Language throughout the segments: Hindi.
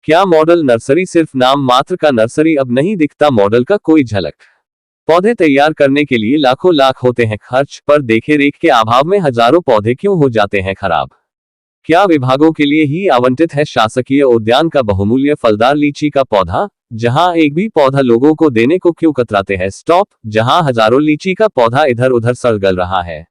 क्या मॉडल नर्सरी सिर्फ नाम मात्र का नर्सरी? अब नहीं दिखता मॉडल का कोई झलक। पौधे तैयार करने के लिए लाखों लाख होते हैं खर्च, पर देखे रेख के अभाव में हजारों पौधे क्यों हो जाते हैं खराब? क्या विभागों के लिए ही आवंटित है शासकीय उद्यान का बहुमूल्य फलदार लीची का पौधा? जहां एक भी पौधा लोगों को देने को क्यों कतराते हैं स्टॉप, जहां हजारों लीची का पौधा इधर उधर सड़ गल रहा है।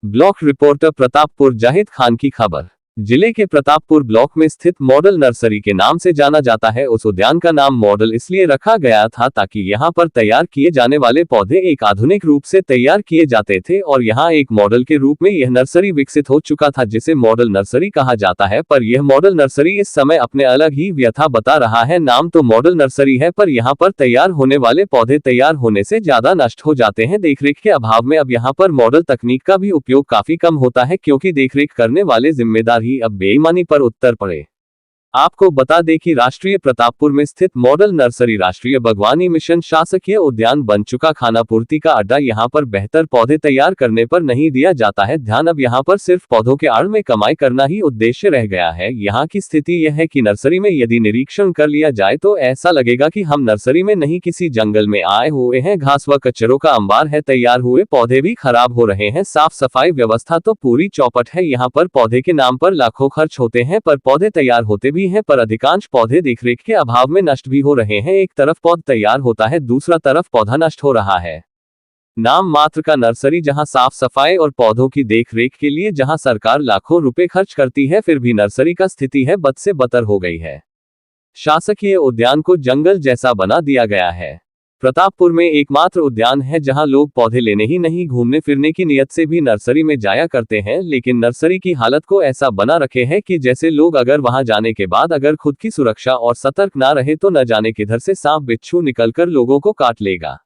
ब्लॉक रिपोर्टर प्रतापपुर जाहिद खान की खबर। जिले के प्रतापपुर ब्लॉक में स्थित मॉडल नर्सरी के नाम से जाना जाता है। उस उद्यान का नाम मॉडल इसलिए रखा गया था ताकि यहां पर तैयार किए जाने वाले पौधे एक आधुनिक रूप से तैयार किए जाते थे और यहां एक मॉडल के रूप में यह नर्सरी विकसित हो चुका था जिसे मॉडल नर्सरी कहा जाता है। पर यह मॉडल नर्सरी इस समय अपने अलग ही व्यथा बता रहा है। नाम तो मॉडल नर्सरी है पर यहाँ पर तैयार होने वाले पौधे तैयार होने से ज्यादा नष्ट हो जाते हैं देखरेख के अभाव में। अब यहाँ पर मॉडल तकनीक का भी उपयोग काफी कम होता है क्योंकि देखरेख करने वाले जिम्मेदार ही अब बेईमानी पर उत्तर पड़े। आपको बता दें कि राष्ट्रीय प्रतापपुर में स्थित मॉडल नर्सरी राष्ट्रीय बागवानी मिशन शासकीय उद्यान बन चुका खानापूर्ति का अड्डा। यहाँ पर बेहतर पौधे तैयार करने पर नहीं दिया जाता है ध्यान। अब यहाँ पर सिर्फ पौधों के आड़ में कमाई करना ही उद्देश्य रह गया है। यहाँ की स्थिति यह है कि नर्सरी में यदि निरीक्षण कर लिया जाए तो ऐसा लगेगा कि हम नर्सरी में नहीं किसी जंगल में आए हुए हैं। घास व कचरों का अंबार है, तैयार हुए पौधे भी खराब हो रहे हैं। साफ सफाई व्यवस्था तो पूरी चौपट है। यहाँ पर पौधे के नाम पर लाखों खर्च होते हैं पर पौधे तैयार होते भी हैं, पर अधिकांश पौधे देखरेख के अभाव में नष्ट भी हो रहे हैं। एक तरफ पौधा तैयार होता है, दूसरा तरफ पौधा नष्ट हो रहा है। नाम मात्र का नर्सरी, जहां साफ सफाई और पौधों की देखरेख के लिए जहां सरकार लाखों रुपए खर्च करती है, फिर भी नर्सरी का स्थिति है बद से बदतर हो गई है। शासकीय उद्यान को जंगल जैसा बना दिया गया है। प्रतापपुर में एकमात्र उद्यान है जहां लोग पौधे लेने ही नहीं घूमने फिरने की नियत से भी नर्सरी में जाया करते हैं, लेकिन नर्सरी की हालत को ऐसा बना रखे है कि जैसे लोग अगर वहां जाने के बाद अगर खुद की सुरक्षा और सतर्क ना रहे तो न जाने किधर से सांप बिच्छू निकलकर लोगों को काट लेगा।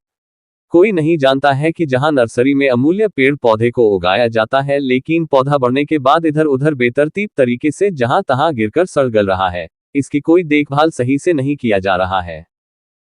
कोई नहीं जानता है कि जहां नर्सरी में अमूल्य पेड़ पौधे को उगाया जाता है, लेकिन पौधा बढ़ने के बाद इधर उधर बेतरतीब तरीके से जहां तहां गिरकर सड़ गल रहा है। इसकी कोई देखभाल सही से नहीं किया जा रहा है।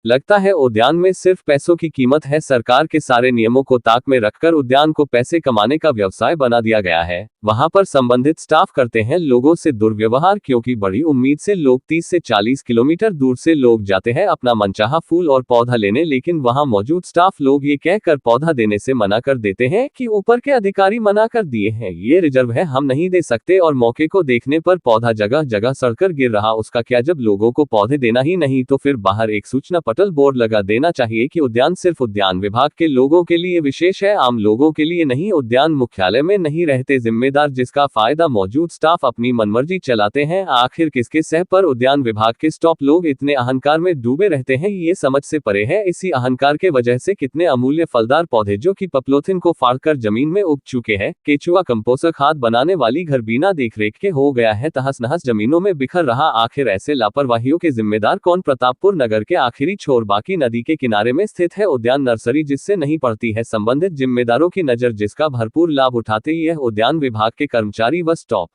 लगता है उद्यान में सिर्फ पैसों की कीमत है। सरकार के सारे नियमों को ताक में रखकर उद्यान को पैसे कमाने का व्यवसाय बना दिया गया है। वहां पर संबंधित स्टाफ करते हैं लोगों से दुर्व्यवहार, क्योंकि बड़ी उम्मीद से लोग 30 से 40 किलोमीटर दूर से लोग जाते हैं अपना मनचाहा फूल और पौधा लेने, लेकिन वहां मौजूद स्टाफ लोग ये कहकर पौधा देने से मना कर देते हैं कि ऊपर के अधिकारी मना कर दिए हैं, ये रिजर्व है, हम नहीं दे सकते। और मौके को देखने पर पौधा जगह जगह सड़कर गिर रहा। उसका क्या, जब लोगों को पौधे देना ही नहीं तो फिर बाहर एक सूचना पटल बोर्ड लगा देना चाहिए कि उद्यान सिर्फ उद्यान विभाग के लोगों के लिए विशेष है, आम लोगों के लिए नहीं। उद्यान मुख्यालय में नहीं रहते जिम्मेदार, जिसका फायदा मौजूद स्टाफ अपनी मनमर्जी चलाते हैं। आखिर किसके सह पर उद्यान विभाग के स्टाफ लोग इतने अहंकार में डूबे रहते हैं, ये समझ से परे है। इसी अहंकार के वजह से कितने अमूल्य फलदार पौधे जो कि पॉलीथिन को फाड़कर जमीन में उग चुके हैं, केचुआ कंपोस्ट खाद बनाने वाली घर बिना देखरेख के हो गया है, तहस नहस जमीनों में बिखर रहा। आखिर ऐसे लापरवाहियों के जिम्मेदार कौन? प्रतापपुर नगर के आखिरी छोर बाकी नदी के किनारे में स्थित है उद्यान नर्सरी, जिससे नहीं पड़ती है संबंधित जिम्मेदारों की नजर, जिसका भरपूर लाभ उठाते यह उद्यान विभाग के कर्मचारी व स्टाफ।